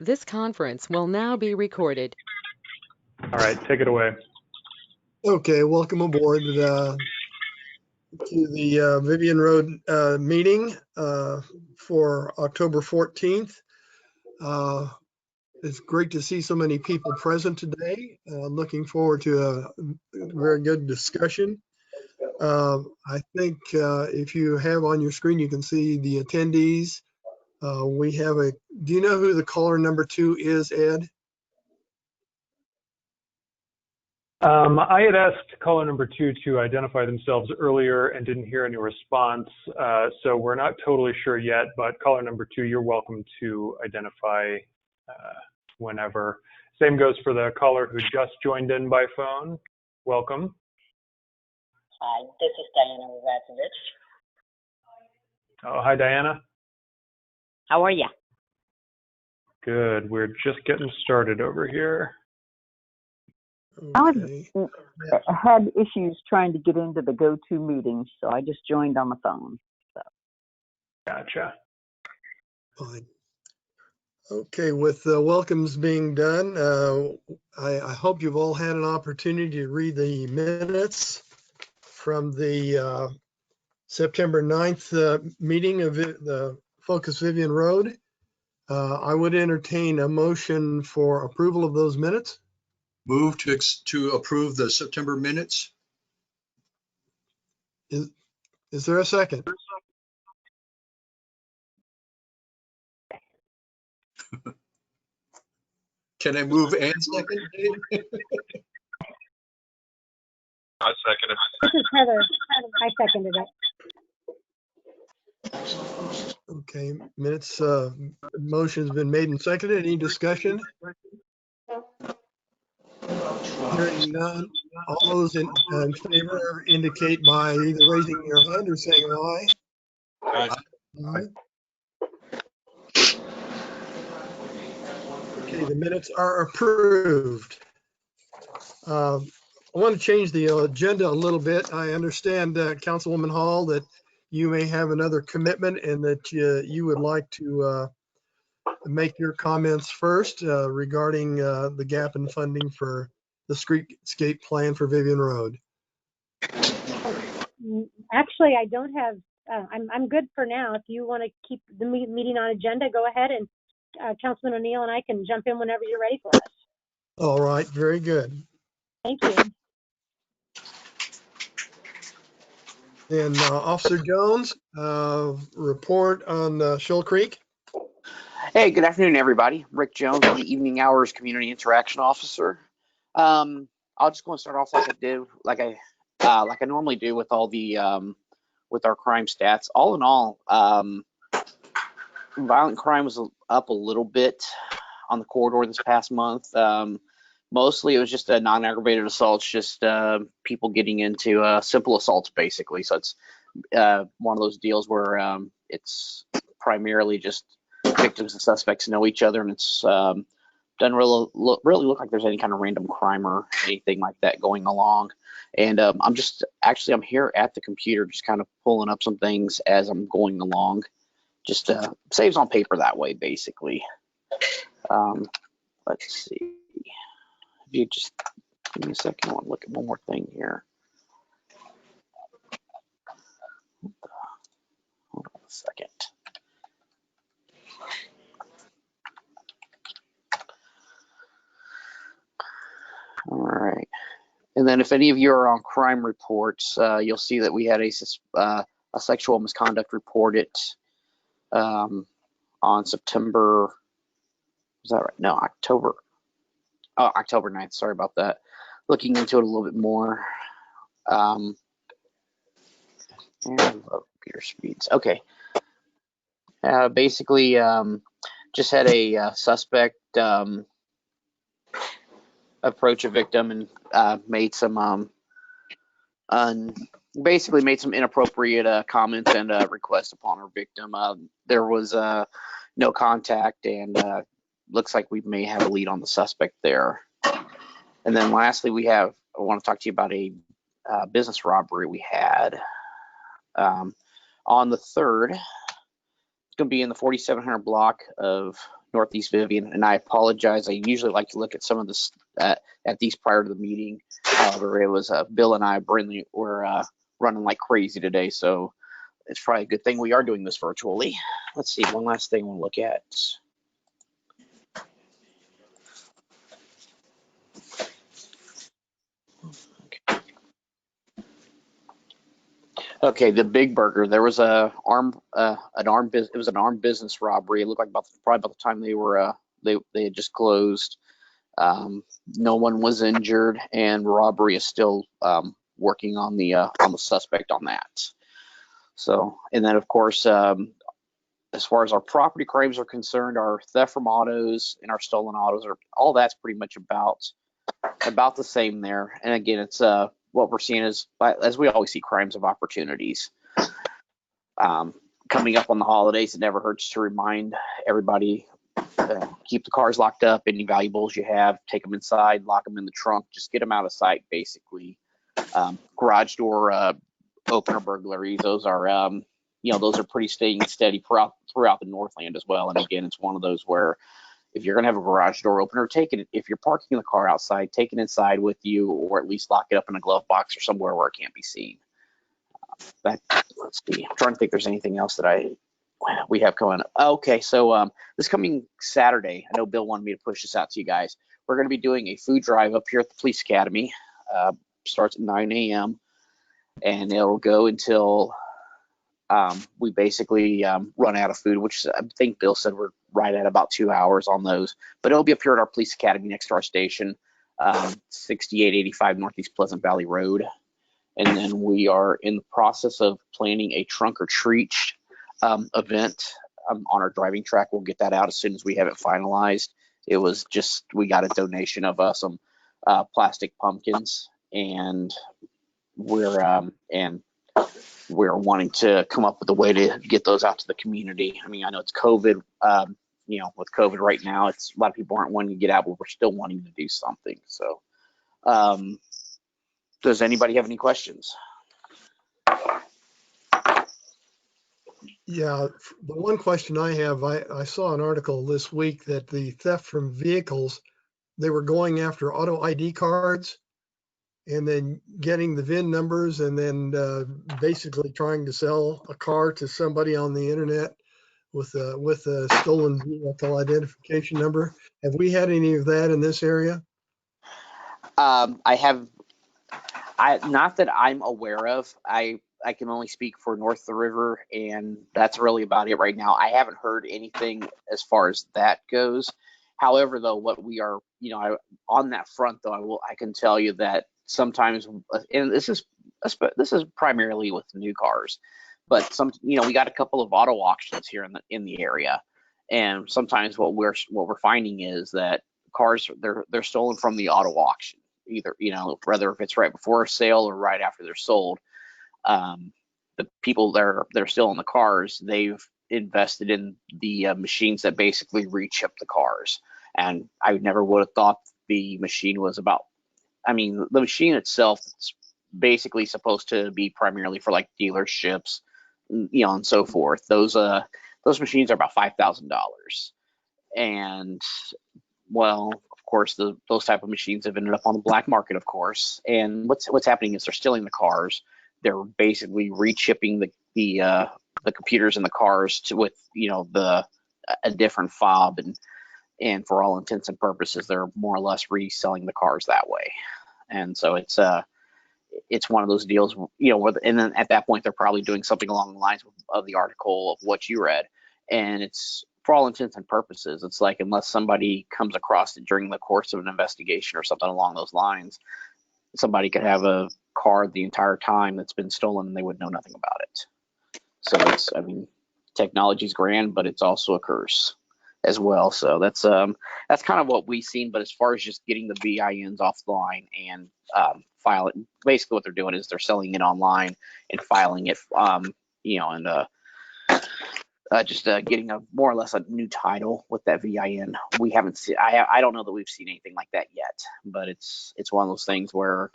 This conference will now be recorded. All right, take it away. Okay, welcome aboard to the Vivion Road meeting for October 14th. It's great to see so many people present today. Looking forward to a very good discussion. I think if you have on your screen, you can see the attendees. Do you know who the caller number 2 is, Ed? I had asked caller number 2 to identify themselves earlier and didn't hear any response, so we're not totally sure yet, but caller number 2, you're welcome to identify whenever. Same goes for the caller who just joined in by phone. Welcome. Hi, this is Diana Razovich. Oh, hi, Diana. How are you? Good. We're just getting started over here. Okay. I had issues trying to get into the go-to meeting, so I just joined on the phone. So. Gotcha. Fine. Okay, with the welcomes being done, I hope you've all had an opportunity to read the minutes from the September 9th meeting of the Focus Vivion Road. I would entertain a motion for approval of those minutes. Move to approve the September minutes. Is there a second? Can I move and second, Dave? I second it. This is Heather. I seconded it. Okay, minutes, motion's been made and seconded. Any discussion? Hearing none. All those in favor indicate by either raising your hand or saying aye. Aye. Aye. Okay, the minutes are approved. I want to change the agenda a little bit. I understand, Councilwoman Hall, that you may have another commitment and that you would like to make your comments first regarding the gap in funding for the streetscape plan for Vivion Road. Actually, I don't have, I'm good for now. If you want to keep the meeting on agenda, go ahead, and Councilman O'Neill and I can jump in whenever you're ready for us. All right, very good. Thank you. And Officer Jones, report on Shoal Creek. Hey, good afternoon, everybody. Rick Jones, the Evening Hours Community Interaction Officer. I'll just go and start off like I normally do with all the with our crime stats. All in all, violent crime was up a little bit on the corridor this past month. Mostly it was just a non-aggravated assaults, just people getting into simple assaults, basically. So it's one of those deals where it's primarily just victims and suspects know each other, and it's doesn't really look like there's any kind of random crime or anything like that going along. And I'm here at the computer just kind of pulling up some things as I'm going along. Just saves on paper that way, basically. Let's see. If you just give me a second, I want to look at one more thing here. Hold on a second. All right. And then if any of you are on crime reports, you'll see that we had a sexual misconduct reported on September, is that right? No, October 9th. Sorry about that. Looking into it a little bit more. And computer speeds. Okay. Basically, just had a suspect approach a victim and made some basically made some inappropriate comments and requests upon our victim. There was no contact, and looks like we may have a lead on the suspect there. And then lastly, I want to talk to you about a business robbery we had on the 3rd. It's going to be in the 4700 block of Northeast Vivion, and I apologize. I usually like to look at some of this at these prior to the meeting. However, it was Bill and I, Brindley, were running like crazy today, so it's probably a good thing we are doing this virtually. Let's see, one last thing we'll look at. Okay, the Big Burger. There was it was an armed business robbery. It looked like probably about the time they had just closed. No one was injured, and robbery is still working on the suspect on that. So, and then of course, as far as our property crimes are concerned, our theft from autos and our stolen autos all that's pretty much about the same there. And again, it's what we're seeing is, as we always see, crimes of opportunities. Coming up on the holidays, it never hurts to remind everybody, keep the cars locked up. Any valuables you have, take them inside, lock them in the trunk, just get them out of sight, basically. Garage door opener burglaries, those are those are pretty staying steady throughout the Northland as well. And again, it's one of those where if you're going to have a garage door opener, take it. If you're parking the car outside, take it inside with you, or at least lock it up in a glove box or somewhere where it can't be seen. Let's see. I'm trying to think if there's anything else that we have coming up. Okay, so this coming Saturday, I know Bill wanted me to push this out to you guys. We're going to be doing a food drive up here at the Police Academy. Starts at 9 a.m. and it'll go until we basically run out of food, which I think Bill said we're right at about 2 hours on those. But it'll be up here at our Police Academy next to our station, 6885 Northeast Pleasant Valley Road. And then we are in the process of planning a trunk or treat event on our driving track. We'll get that out as soon as we have it finalized. It was just, we got a donation of some plastic pumpkins, and we're wanting to come up with a way to get those out to the community. I mean, I know it's COVID, with COVID right now, it's a lot of people aren't wanting to get out, but we're still wanting to do something. So, does anybody have any questions? Yeah, the one question I have, I saw an article this week that the theft from vehicles, they were going after auto ID cards and then getting the VIN numbers and then basically trying to sell a car to somebody on the internet with a stolen vehicle identification number. Have we had any of that in this area? Not that I'm aware of. I can only speak for north of the river, and that's really about it right now. I haven't heard anything as far as that goes. However, though, what we are, on that front, though, I can tell you that sometimes, and this is primarily with new cars, but we got a couple of auto auctions here in the area, and sometimes what we're finding is that cars they're stolen from the auto auction, either whether if it's right before a sale or right after they're sold. The people they're still in the cars, they've invested in the machines that basically rechip the cars, and I never would have thought the machine was about. I mean, the machine itself is basically supposed to be primarily for like dealerships, and so forth. Those machines are about $5,000, and well, of course, those type of machines have ended up on the black market, of course. And what's happening is they're stealing the cars. They're basically rechipping the computers in the cars with a different fob, and for all intents and purposes, they're more or less reselling the cars that way. And so it's one of those deals, and then at that point they're probably doing something along the lines of the article of what you read, and it's for all intents and purposes, it's like unless somebody comes across it during the course of an investigation or something along those lines, somebody could have a car the entire time that's been stolen and they would know nothing about it. So technology's grand, but it's also a curse as well. So that's kind of what we've seen. But as far as just getting the VINs off the line and file it, basically what they're doing is they're selling it online and filing it, just getting a more or less a new title with that VIN. We haven't seen. I don't know that we've seen anything like that yet, but it's one of those things where,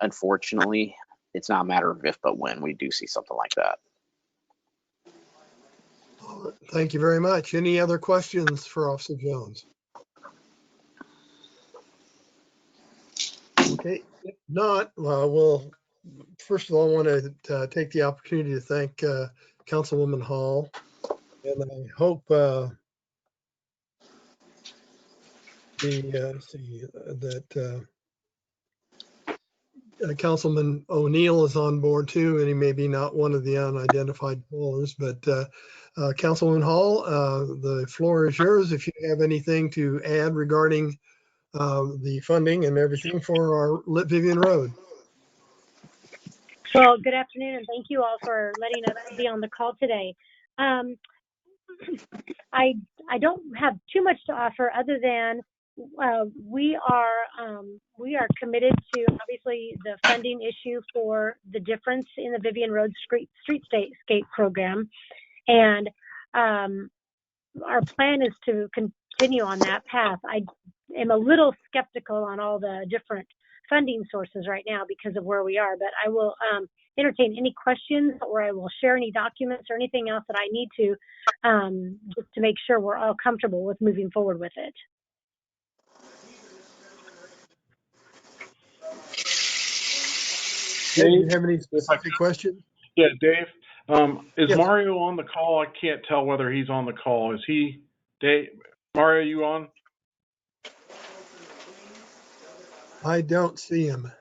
unfortunately, it's not a matter of if but when we do see something like that. Excellent. Thank you very much. Any other questions for Officer Jones? Okay, if not, we'll, first of all, I want to take the opportunity to thank Councilwoman Hall. And I hope that Councilman O'Neill is on board too, and he may be not one of the unidentified callers, but Councilwoman Hall, the floor is yours if you have anything to add regarding the funding and everything for our Lit Vivian Road. Well, good afternoon, and thank you all for letting us be on the call today. I don't have too much to offer other than we are committed to obviously the funding issue for the difference in the Vivian Road Streetscape program, and our plan is to continue on that path. I am a little skeptical on all the different funding sources right now because of where we are, but I will entertain any questions, or I will share any documents or anything else that I need to just to make sure we're all comfortable with moving forward with it. Do you have any specific questions? Yeah, Dave. Is Yes. Mario on the call? I can't tell whether he's on the call. Is he? Dave, Mario, you on? I don't see him.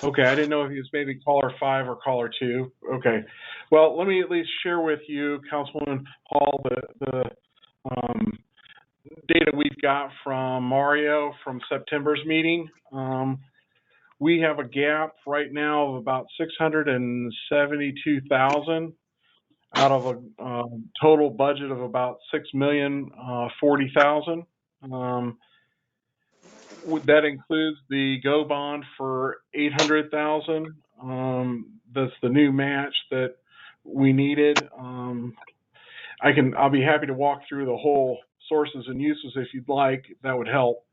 Okay, I didn't know if he was maybe caller 5 or caller 2. Okay, well, let me at least share with you, Councilwoman Hall, the data we've got from Mario from September's meeting. We have a gap right now of about 672,000 out of a total budget of about 6,040,000. That includes the GO bond for 800,000. That's the new match that we needed. I'll be happy to walk through the whole sources and uses if you'd like. That would help.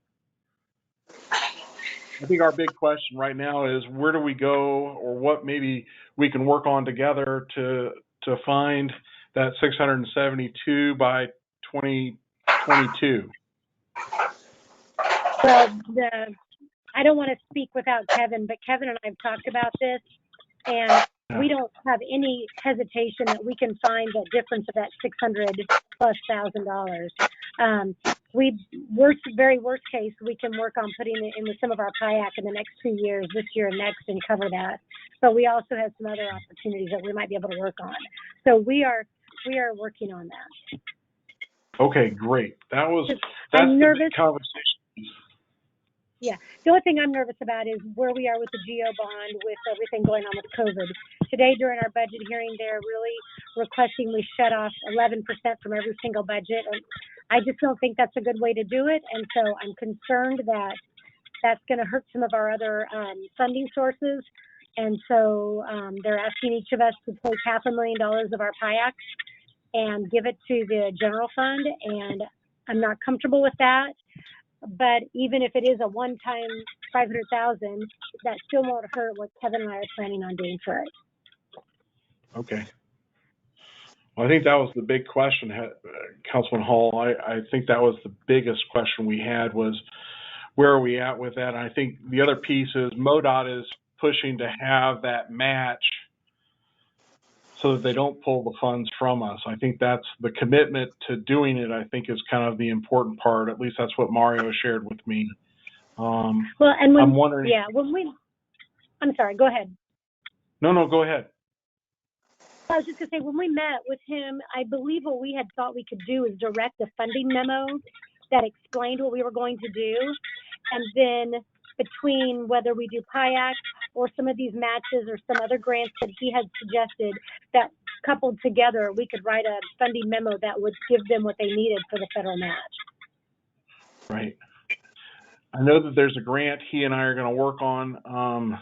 I think our big question right now is where do we go, or what maybe we can work on together to find that 672 by 2022. Well, I don't want to speak without Kevin, but Kevin and I have talked about this, and we don't have any hesitation that we can find the difference of that $600,000+. Very worst case, we can work on putting it in with some of our PIAC in the next 2 years, this year and next, and cover that. But we also have some other opportunities that we might be able to work on. So we are working on that. Okay, great. That's I'm nervous. The big conversation. Yeah, the only thing I'm nervous about is where we are with the GO bond, with everything going on with COVID. Today during our budget hearing, they're really requesting we shut off 11% from every single budget. And I just don't think that's a good way to do it. And so I'm concerned that that's going to hurt some of our other funding sources. And so they're asking each of us to take $500,000 of our PIAC and give it to the general fund. And I'm not comfortable with that. But even if it is a one-time $500,000, that still won't hurt what Kevin and I are planning on doing for it. Okay. Well, I think that was the big question, Councilman Hall. I think that was the biggest question we had was where are we at with that? And I think the other piece is MoDOT is pushing to have that match so that they don't pull the funds from us. I think that's the commitment to doing it, I think, is kind of the important part. At least that's what Mario shared with me. Well, and when, I'm wondering. Yeah, I'm sorry, go ahead. No, go ahead. I was just going to say, when we met with him, I believe what we had thought we could do is direct a funding memo that explained what we were going to do. And then between whether we do PIAC or some of these matches or some other grants that he had suggested, that coupled together, we could write a funding memo that would give them what they needed for the federal match. Right. I know that there's a grant he and I are going to work on. And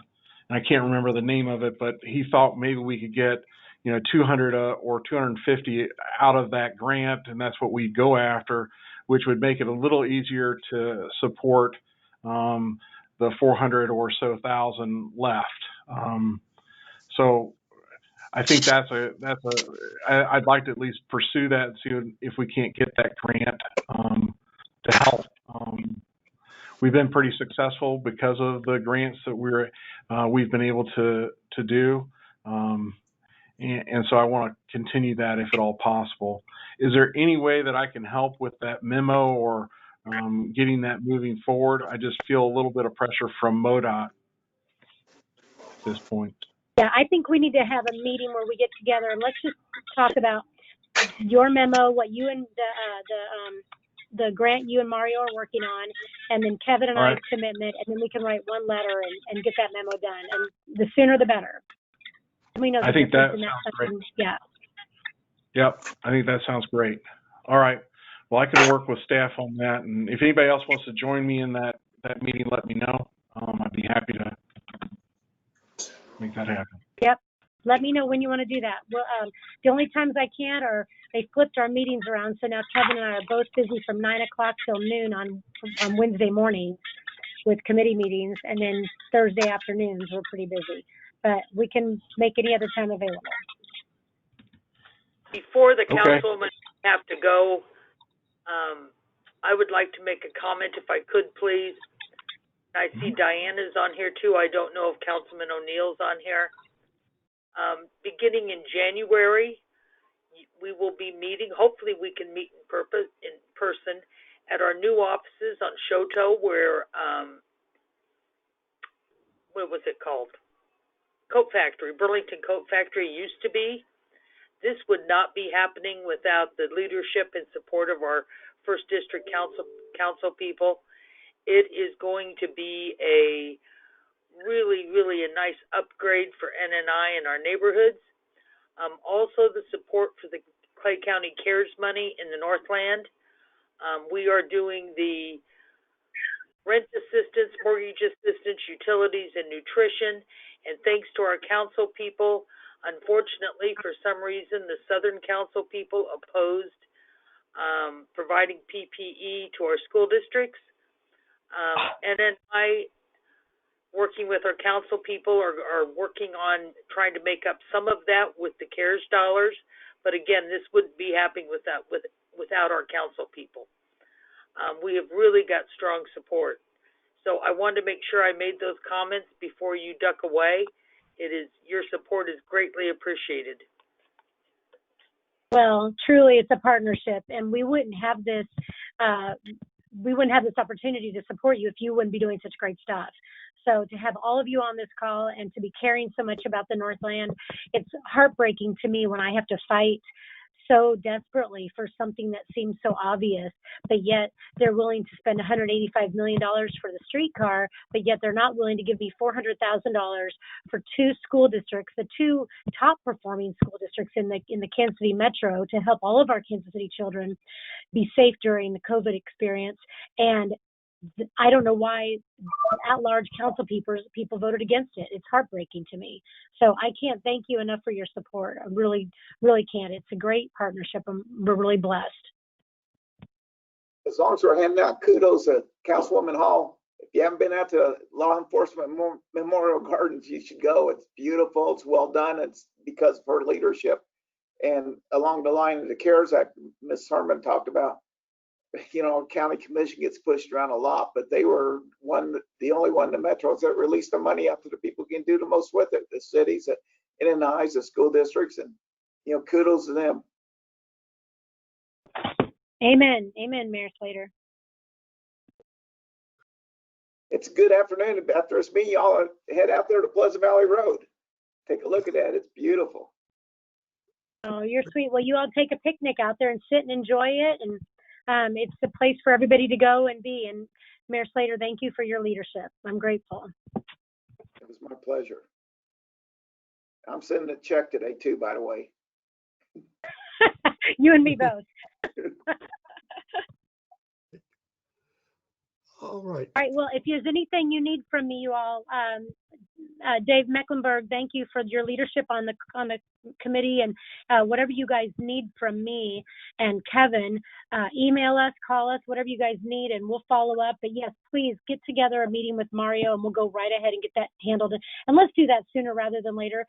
I can't remember the name of it, but he thought maybe we could get 200 or 250 out of that grant, and that's what we go after, which would make it a little easier to support the 400 or so thousand left. So I think I'd like to at least pursue that and see if we can't get that grant to help. We've been pretty successful because of the grants that we've been able to do, and so I want to continue that if at all possible. Is there any way that I can help with that memo or getting that moving forward? I just feel a little bit of pressure from MoDOT at this point. Yeah, I think we need to have a meeting where we get together and let's just talk about your memo, what you and the grant you and Mario are working on, and then Kevin and I's commitment, and then we can write one letter and get that memo done. And the sooner the better. We know. I think that sounds great. Yeah. Yep, I think that sounds great. All right. Well, I can work with staff on that, and if anybody else wants to join me in that meeting, let me know. I'd be happy to make that happen. Yep. Let me know when you want to do that. Well, the only times I can't are they flipped our meetings around, so now Kevin and I are both busy from 9 o'clock till noon on Wednesday morning with committee meetings, and then Thursday afternoons we're pretty busy. But we can make any other time available. Before the councilwoman have to go, I would like to make a comment if I could, please. I see Diana's on here too. I don't know if Councilman O'Neill's on here. Beginning in January, we will be meeting. Hopefully we can meet in person at our new offices on Shoto where, what was it called? Coat Factory, Burlington Coat Factory used to be. This would not be happening without the leadership and support of our First District Council people. It is going to be a really, really a nice upgrade for NNI in our neighborhoods. Also the support for the Clay County CARES money in the Northland. We are doing the rent assistance, mortgage assistance, utilities, and nutrition. And thanks to our council people, unfortunately, for some reason, the Southern Council people opposed providing PPE to our school districts. And then working with our council people, are working on trying to make up some of that with the CARES dollars. But again, this wouldn't be happening without our council people. We have really got strong support. So I wanted to make sure I made those comments before you duck away. Your support is greatly appreciated. Well, truly, it's a partnership, and we wouldn't have this opportunity to support you if you wouldn't be doing such great stuff. So to have all of you on this call and to be caring so much about the Northland, it's heartbreaking to me when I have to fight so desperately for something that seems so obvious, but yet they're willing to spend $185 million for the streetcar, but yet they're not willing to give me $400,000 for two school districts, the two top performing school districts in the Kansas City Metro, to help all of our Kansas City children be safe during the COVID experience. And I don't know why at-large council people voted against it. It's heartbreaking to me. So I can't thank you enough for your support. I really, really can't. It's a great partnership. We're really blessed. As long as we're handing out kudos to Councilwoman Hall, if you haven't been out to Law Enforcement Memorial Gardens, you should go. It's beautiful. It's well done. It's because of her leadership. And along the line of the CARES Act, Ms. Herman talked about, county commission gets pushed around a lot, but they were the only one in the metros that released the money out to the people who can do the most with it, the cities, the NNIs, the school districts, and kudos to them. Amen. Amen, Mayor Slater. It's a good afternoon. After this meeting, y'all head out there to Pleasant Valley Road. Take a look at that. It's beautiful. Oh, you're sweet. Well, you all take a picnic out there and sit and enjoy it, and it's a place for everybody to go and be. And Mayor Slater, thank you for your leadership. I'm grateful. It was my pleasure. I'm sending a check today too, by the way. You and me both. All right. All right. Well, if there's anything you need from me, you all, Dave Mecklenburg, thank you for your leadership on the committee, and whatever you guys need from me and Kevin, email us, call us, whatever you guys need, and we'll follow up. But yes, please get together a meeting with Mario, and we'll go right ahead and get that handled. And let's do that sooner rather than later.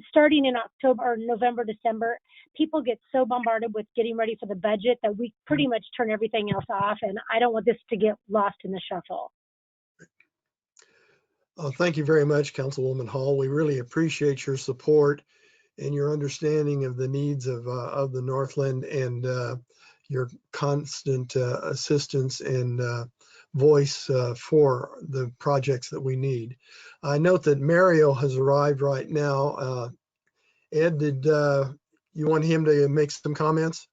Starting in October or November, December, people get so bombarded with getting ready for the budget that we pretty much turn everything else off, and I don't want this to get lost in the shuffle. Thank you very much, Councilwoman Hall. We really appreciate your support and your understanding of the needs of the Northland, and your constant assistance and voice for the projects that we need. I note that Mario has arrived right now. Ed, did you want him to make some comments?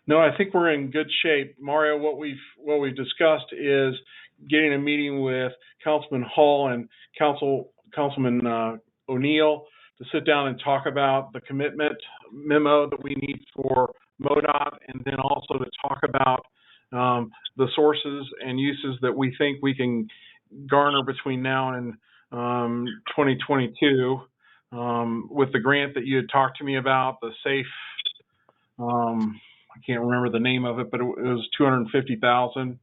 No, I think we're in good shape. Mario, what we've discussed is getting a meeting with Councilman Hall and Councilman O'Neill to sit down and talk about the commitment memo that we need for MoDOT, and then also to talk about the sources and uses that we think we can garner between now and 2022 with the grant that you had talked to me about, the SAFE. I can't remember the name of it, but it was $250,000.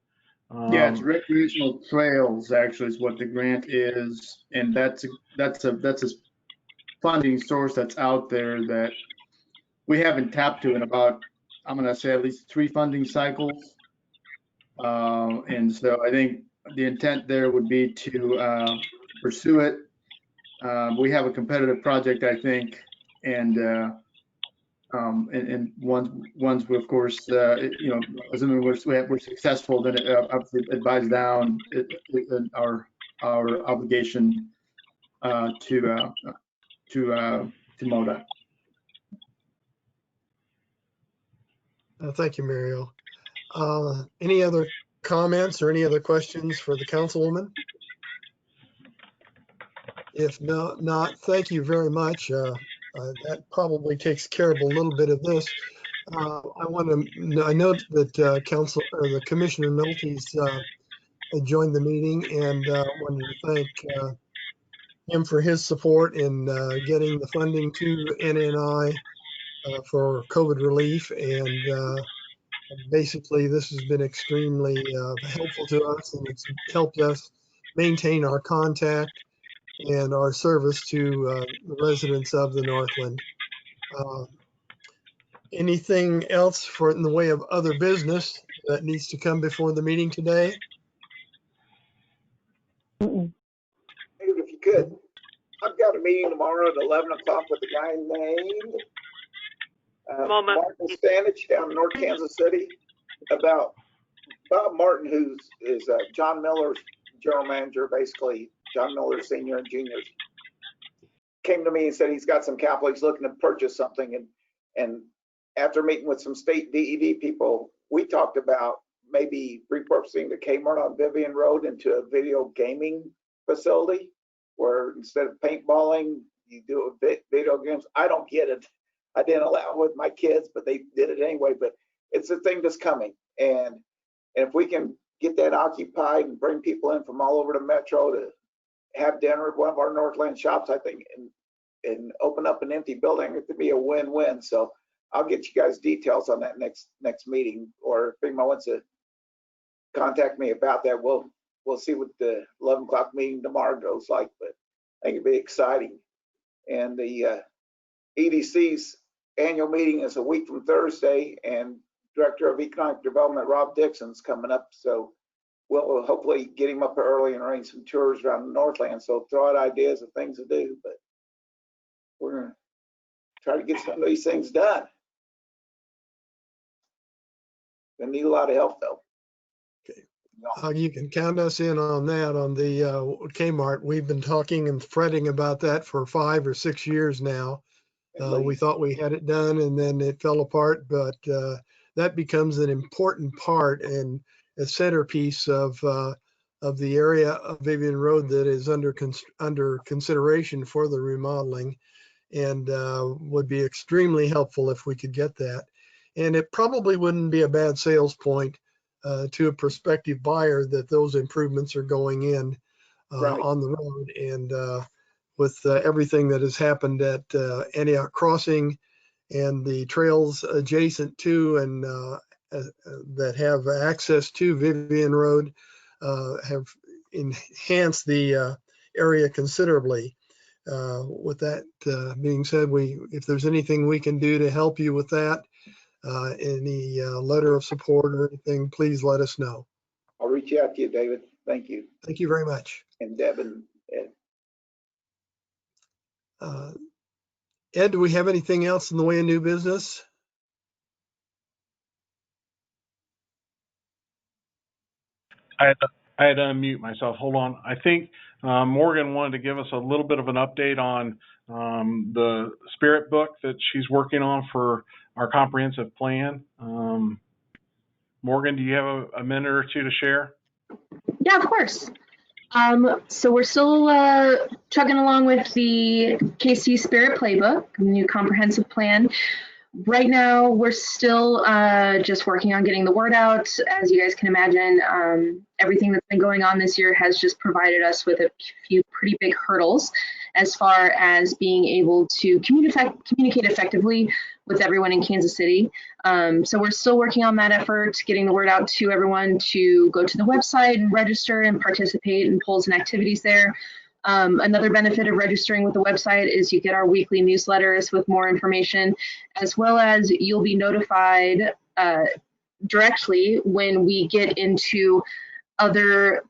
Yeah, it's recreational trails actually is what the grant is, and that's a funding source that's out there that we haven't tapped to in about, I'm going to say, at least 3 funding cycles. And so I think the intent there would be to pursue it. We have a competitive project, I think, and once we, of course, assuming we're successful, then it obviously advises down our obligation to MoDOT. Thank you, Mario. Any other comments or any other questions for the councilwoman? If not, thank you very much. That probably takes care of a little bit of this. I note that the Commissioner Nolte's joined the meeting, and wanted to thank him for his support in getting the funding to NNI for COVID relief. And basically, this has been extremely helpful to us, and it's helped us maintain our contact and our service to the residents of the Northland. Anything else in the way of other business that needs to come before the meeting today? Maybe if you could, I've got a meeting tomorrow at 11 o'clock with a guy named Martin Stanich down in North Kansas City about Bob Martin, who is John Miller's general manager, basically John Miller Senior and Juniors. Came to me and said he's got some capital, he's looking to purchase something, and after meeting with some state DED people, we talked about maybe repurposing the Kmart on Vivion Road into a video gaming facility, where instead of paintballing, you do video games. I don't get it. I didn't allow it with my kids, but they did it anyway. But it's a thing that's coming, and if we can get that occupied and bring people in from all over the metro to have dinner at one of our Northland shops, I think, and open up an empty building, it could be a win-win. So I'll get you guys details on that next meeting, or if anyone wants to contact me about that, we'll see what the 11 o'clock meeting tomorrow goes like, but I think it'd be exciting. And the EDC's annual meeting is a week from Thursday, and Director of Economic Development Rob Dixon's coming up, so we'll hopefully get him up early and arrange some tours around the Northland, so throw out ideas of things to do, but we're gonna try to get some of these things done. Gonna need a lot of help though. Okay. You can count us in on that on the Kmart. We've been talking and fretting about that for 5 or 6 years now. We thought we had it done, and then it fell apart, but that becomes an important part and a centerpiece of the area of Vivion Road that is under consideration for the remodeling, and would be extremely helpful if we could get that. And it probably wouldn't be a bad sales point to a prospective buyer that those improvements are going in. Right. on the road. And with everything that has happened at Antioch Crossing and the trails adjacent to and that have access to Vivion Road have enhanced the area considerably. With that being said, if there's anything we can do to help you with that, any letter of support or anything, please let us know. I'll reach out to you, David. Thank you. Thank you very much. And Deb and Ed. Ed, do we have anything else in the way of new business? I had to unmute myself. Hold on. I think Morgan wanted to give us a little bit of an update on the spirit book that she's working on for our comprehensive plan. Morgan, do you have a minute or two to share? Yeah, of course. So we're still chugging along with the KC Spirit Playbook, new comprehensive plan. Right now, we're still just working on getting the word out. As you guys can imagine, everything that's been going on this year has just provided us with a few pretty big hurdles as far as being able to communicate effectively with everyone in Kansas City. So we're still working on that effort, getting the word out to everyone to go to the website and register and participate in polls and activities there. Another benefit of registering with the website is you get our weekly newsletters with more information, as well as you'll be notified directly when we get into other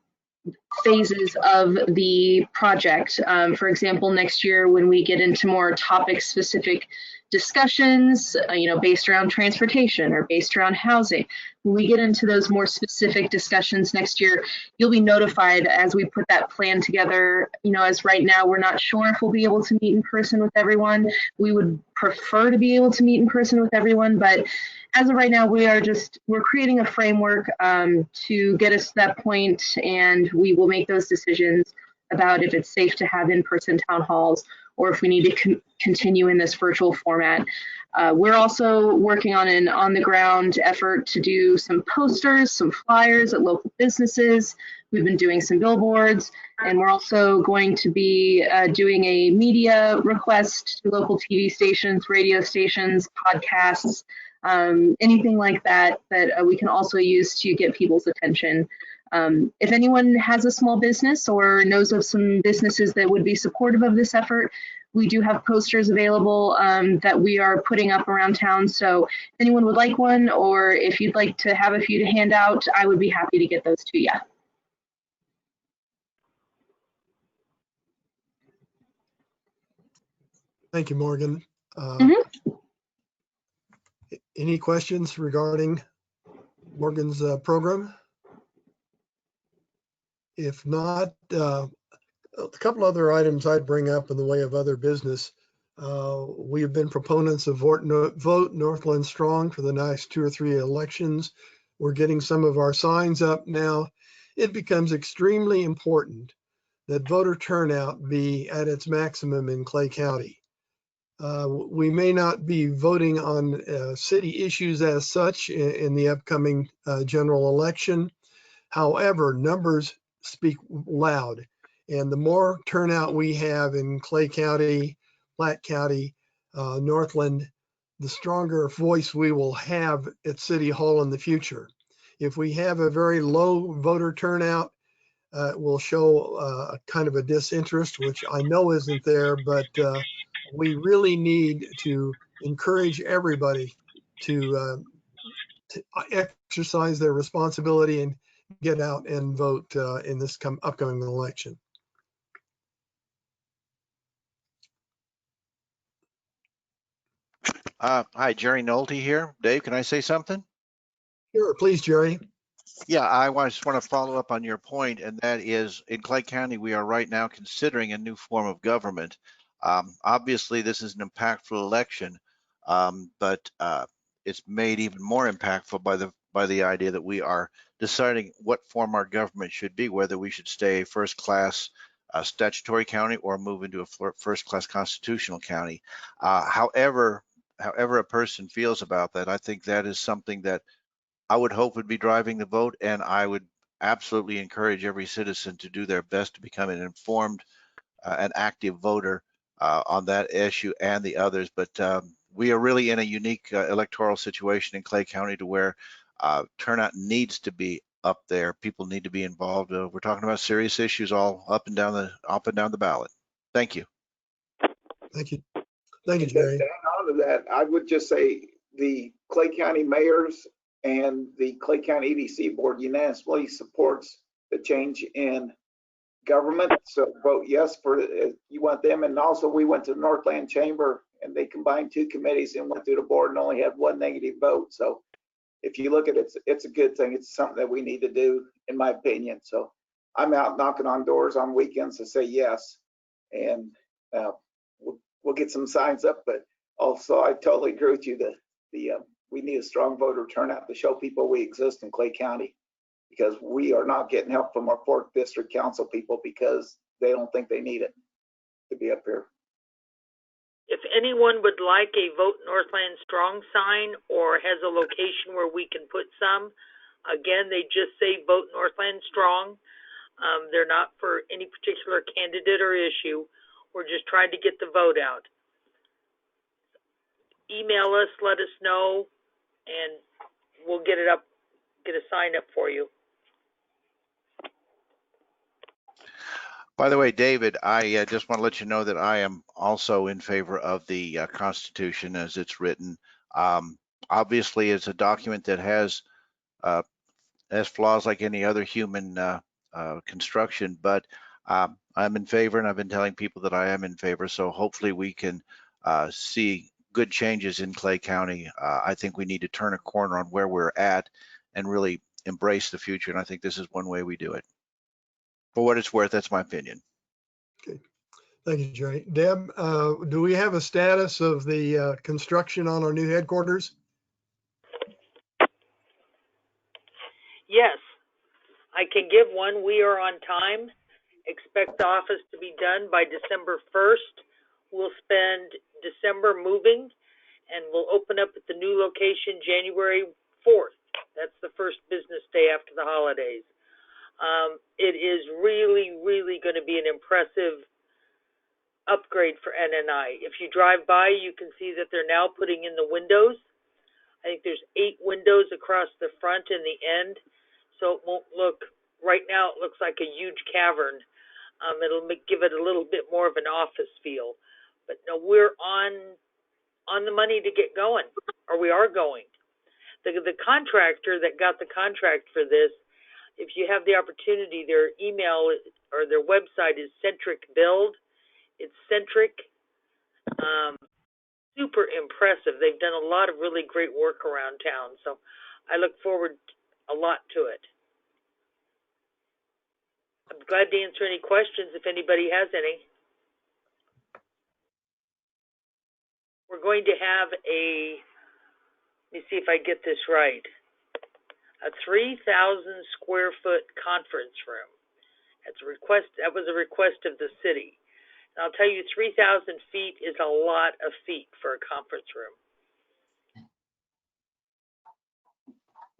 phases of the project. For example, next year when we get into more topic-specific discussions, based around transportation or based around housing, when we get into those more specific discussions next year, you'll be notified as we put that plan together. As right now, we're not sure if we'll be able to meet in person with everyone. We would prefer to be able to meet in person with everyone, but as of right now, we're creating a framework to get us to that point, and we will make those decisions about if it's safe to have in-person town halls or if we need to continue in this virtual format. We're also working on an on-the-ground effort to do some posters, some flyers at local businesses. We've been doing some billboards, and we're also going to be doing a media request to local TV stations, radio stations, podcasts, anything like that we can also use to get people's attention. If anyone has a small business or knows of some businesses that would be supportive of this effort, we do have posters available that we are putting up around town. So if anyone would like one, or if you'd like to have a few to hand out, I would be happy to get those to you. Thank you, Morgan. Any questions regarding Morgan's program? If not, a couple other items I'd bring up in the way of other business. We have been proponents of Vote Northland Strong for the next 2 or 3 elections. We're getting some of our signs up now. It becomes extremely important that voter turnout be at its maximum in Clay County. We may not be voting on city issues as such in the upcoming general election. However, numbers speak loud. And the more turnout we have in Clay County, Platte County, Northland, the stronger voice we will have at City Hall in the future. If we have a very low voter turnout, it will show a kind of a disinterest, which I know isn't there, but we really need to encourage everybody to exercise their responsibility and get out and vote in this upcoming election. Hi, Jerry Nolte here. Dave, can I say something? Sure, please, Jerry. Yeah, I just want to follow up on your point, and that is in Clay County, we are right now considering a new form of government. Obviously, this is an impactful election, but it's made even more impactful by the idea that we are deciding what form our government should be, whether we should stay first-class statutory county or move into a first-class constitutional county. However a person feels about that, I think that is something that I would hope would be driving the vote, and I would absolutely encourage every citizen to do their best to become an informed an active voter on that issue and the others. But we are really in a unique electoral situation in Clay County to where turnout needs to be up there. People need to be involved. We're talking about serious issues all up and down the ballot. Thank you. Thank you. Thank you, To Jerry. add on to that, I would just say the Clay County mayors and the Clay County EDC board unanimously supports the change in government. So vote yes for you want them. And also we went to the Northland Chamber and they combined two committees and went through the board and only had one negative vote. So if you look at it, it's a good thing. It's something that we need to do, in my opinion. So I'm out knocking on doors on weekends to say yes, and we'll get some signs up. But also, I totally agree with you that we need a strong voter turnout to show people we exist in Clay County, because we are not getting help from our 4th District Council people because they don't think they need it to be up here. If anyone would like a Vote Northland Strong sign or has a location where we can put some, again, they just say Vote Northland Strong. They're not for any particular candidate or issue. We're just trying to get the vote out. Email us, let us know, and we'll get it up, get a sign up for you. By the way, David, I just want to let you know that I am also in favor of the Constitution as it's written. Obviously, it's a document that has flaws like any other human construction, but I'm in favor, and I've been telling people that I am in favor. So hopefully we can see good changes in Clay County. I think we need to turn a corner on where we're at and really embrace the future. And I think this is one way we do it. For what it's worth, that's my opinion. Okay. Thank you, Jerry. Deb, do we have a status of the construction on our new headquarters? Yes, I can give one. We are on time. Expect the office to be done by December 1st. We'll spend December moving, and we'll open up at the new location January 4th. That's the first business day after the holidays. It is really, really going to be an impressive upgrade for NNI. If you drive by, you can see that they're now putting in the windows. I think there's 8 windows across the front and the end, so it won't look, right now it looks like a huge cavern. It'll give it a little bit more of an office feel. But no, we're on the money to get going, or we are going. The contractor that got the contract for this, if you have the opportunity, their email or their website is Centric Build. It's Centric. Super impressive. They've done a lot of really great work around town, so I look forward a lot to it. I'm glad to answer any questions if anybody has any. We're going to have let me see if I get this right, a 3,000 square foot conference room. That was a request of the city. And I'll tell you, 3,000 feet is a lot of feet for a conference room.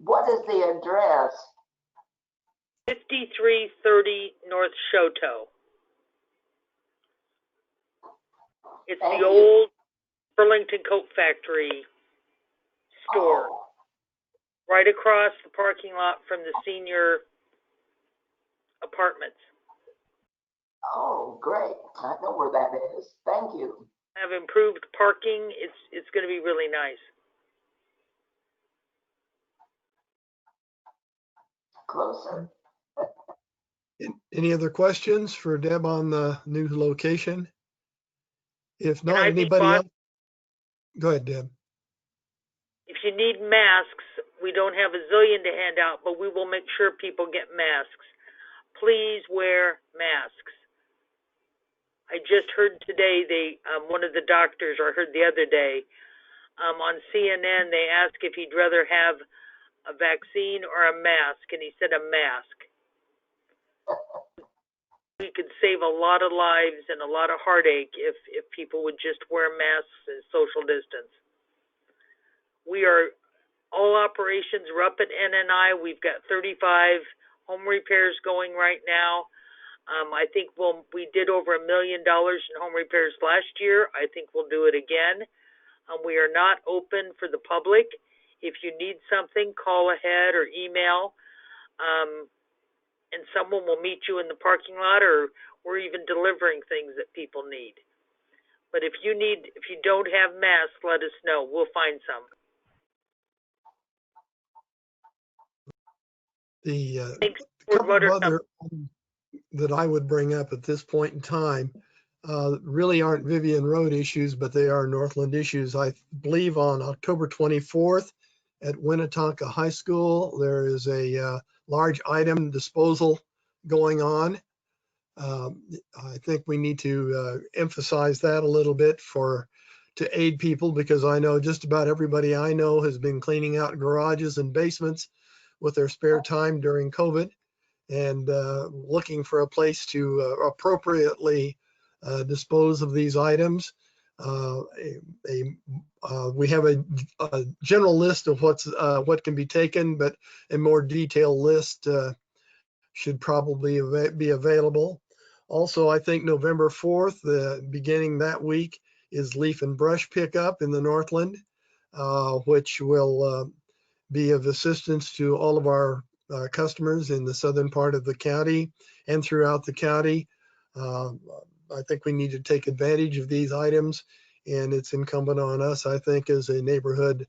What is the address? 5330 North Shoto. It's Thank the you. old Burlington Coat Factory store, right across the parking lot from the senior apartments. Oh, great. I know where that is. Thank you. Have improved parking. It's going to be really nice. Closer. Any other questions for Deb on the new location? If And not, I'd be anybody glad- else? Go ahead, Deb. If you need masks, we don't have a zillion to hand out, but we will make sure people get masks. Please wear masks. I just heard today one of the doctors, or I heard the other day, on CNN, they asked if he'd rather have a vaccine or a mask, and he said a mask. We could save a lot of lives and a lot of heartache if people would just wear masks and social distance. All operations are up at NNI. We've got 35 home repairs going right now. I think we did over $1 million in home repairs last year. I think we'll do it again. We are not open for the public. If you need something, call ahead or email, and someone will meet you in the parking lot, or we're even delivering things that people need. But if you don't have masks, let us know. We'll find some. The Thanks, couple of Water other that I would bring up at this point in time really aren't Vivion Road issues, but they are Northland issues. I believe on October 24th at Winnetonka High School, there is a large item disposal going on. I think we need to emphasize that a little bit to aid people, because I know just about everybody I know has been cleaning out garages and basements with their spare time during COVID, and looking for a place to appropriately dispose of these items. We have a general list of what can be taken, but a more detailed list should probably be available. Also, I think November 4th, beginning that week, is leaf and brush pickup in the Northland, which will be of assistance to all of our customers in the southern part of the county and throughout the county. I think we need to take advantage of these items, and it's incumbent on us, I think, as a neighborhood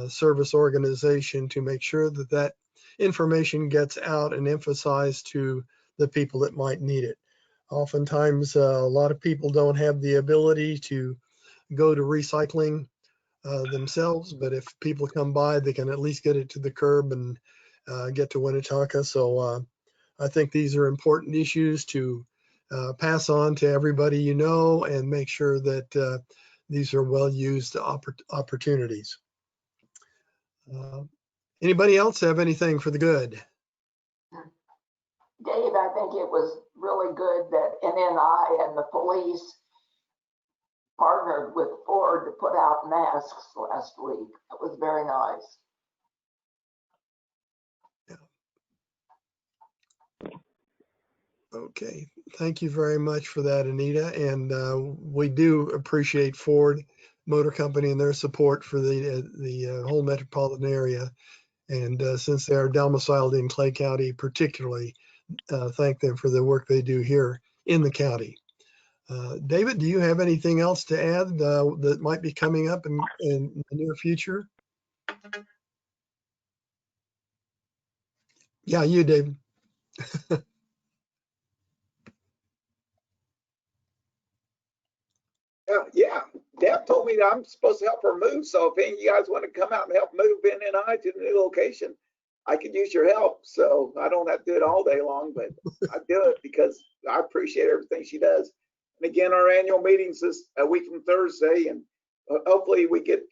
service organization to make sure that that information gets out and emphasized to the people that might need it. Oftentimes, a lot of people don't have the ability to go to recycling themselves, but if people come by, they can at least get it to the curb and get to Winnetonka. So I think these are important issues to pass on to everybody you know, and make sure that these are well-used opportunities. Anybody else have anything for the good? Dave, I think it was really good that NNI and the police partnered with Ford to put out masks last week. It was very nice. Okay, thank you very much for that, Anita. And we do appreciate Ford Motor Company and their support for the whole metropolitan area. And since they are domiciled in Clay County particularly, thank them for the work they do here in the county. David, do you have anything else to add that might be coming up in the near future? Yeah, you, David. Yeah, Deb told me that I'm supposed to help her move. So if any of you guys want to come out and help move NNI to the new location, I could use your help. So I don't have to do it all day long, but I do it because I appreciate everything she does. And again, our annual meetings is a week from Thursday, and hopefully we get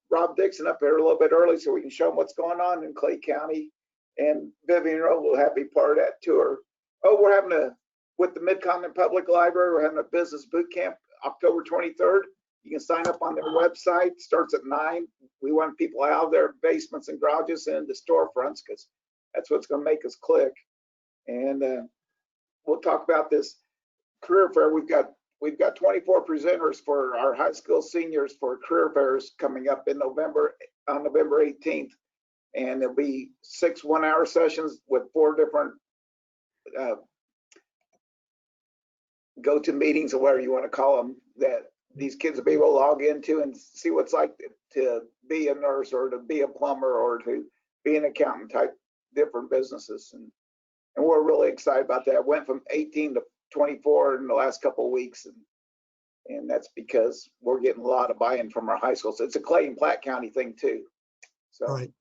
Rob Dixon up here a little bit early so we can show him what's going on in Clay County. And Vivion Road will have to be part of that tour. Oh, we're having with the Mid-Continent Public Library, we're having a business boot camp October 23rd. You can sign up on their website. Starts at 9. We want people out of their basements and garages and into storefronts because that's what's going to make us click. And we'll talk about this career fair. We've got 24 presenters for our high school seniors for career fairs coming up in November, on November 18th. And there'll be 6 one-hour sessions with 4 different go-to meetings or whatever you want to call them, that these kids will be able to log into and see what it's like to be a nurse or to be a plumber or to be an accountant type different businesses. And we're really excited about that. It went from 18 to 24 in the last couple of weeks. And that's because we're getting a lot of buy-in from our high schools. It's a Clay and Platte County thing too. So. Right.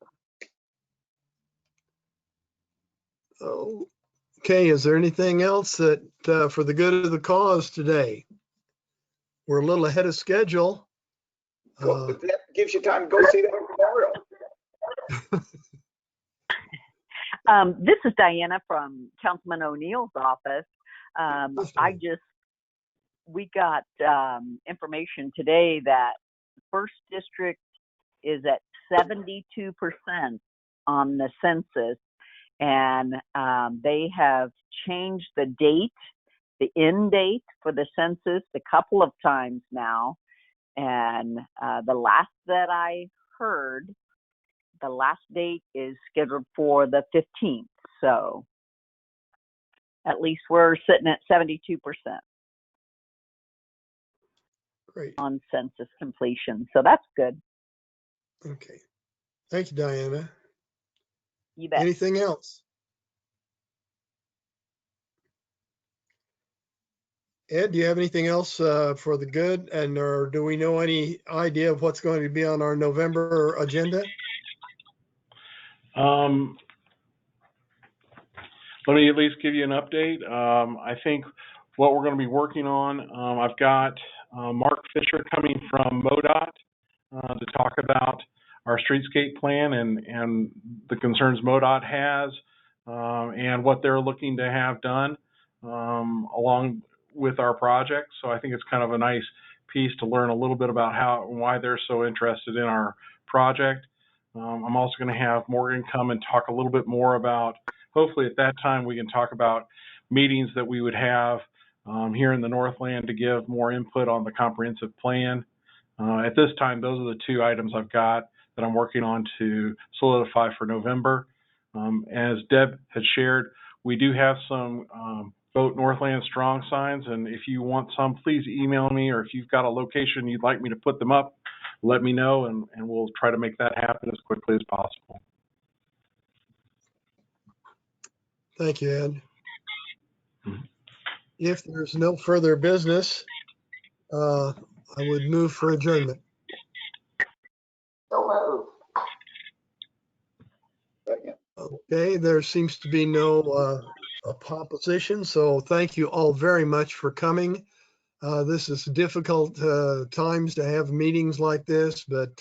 Okay, is there anything else that for the good of the cause today? We're a little ahead of schedule. That gives you time to go see that memorial. This is Diana from Councilman O'Neill's office. We got information today that the first district is at 72% on the census, and they have changed the date, the end date for the census a couple of times now. And the last that I heard, the last date is scheduled for the 15th. So at least we're sitting at 72% Great. on census completion. So that's good. Okay. Thank you, Diana. You bet. Anything else? Ed, do you have anything else for the good? And or do we know any idea of what's going to be on our November agenda? Let me at least give you an update. I think what we're going to be working on, I've got Mark Fisher coming from MoDOT to talk about our streetscape plan and the concerns MoDOT has and what they're looking to have done along with our project. So I think it's kind of a nice piece to learn a little bit about how and why they're so interested in our project. I'm also going to have Morgan come and talk a little bit more about, hopefully at that time we can talk about meetings that we would have here in the Northland to give more input on the comprehensive plan. At this time, those are the two items I've got that I'm working on to solidify for November. As Deb had shared, we do have some Vote Northland Strong signs, and if you want some, please email me, or if you've got a location you'd like me to put them up, let me know, and we'll try to make that happen as quickly as possible. Thank you, Ed. If there's no further business, I would move for adjournment. So move. Second. Okay, there seems to be no opposition, so thank you all very much for coming. This is difficult times to have meetings like this, but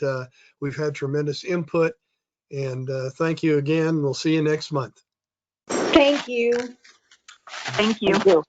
we've had tremendous input, and thank you again. We'll see you next month. Thank you. Thank you. Thank you.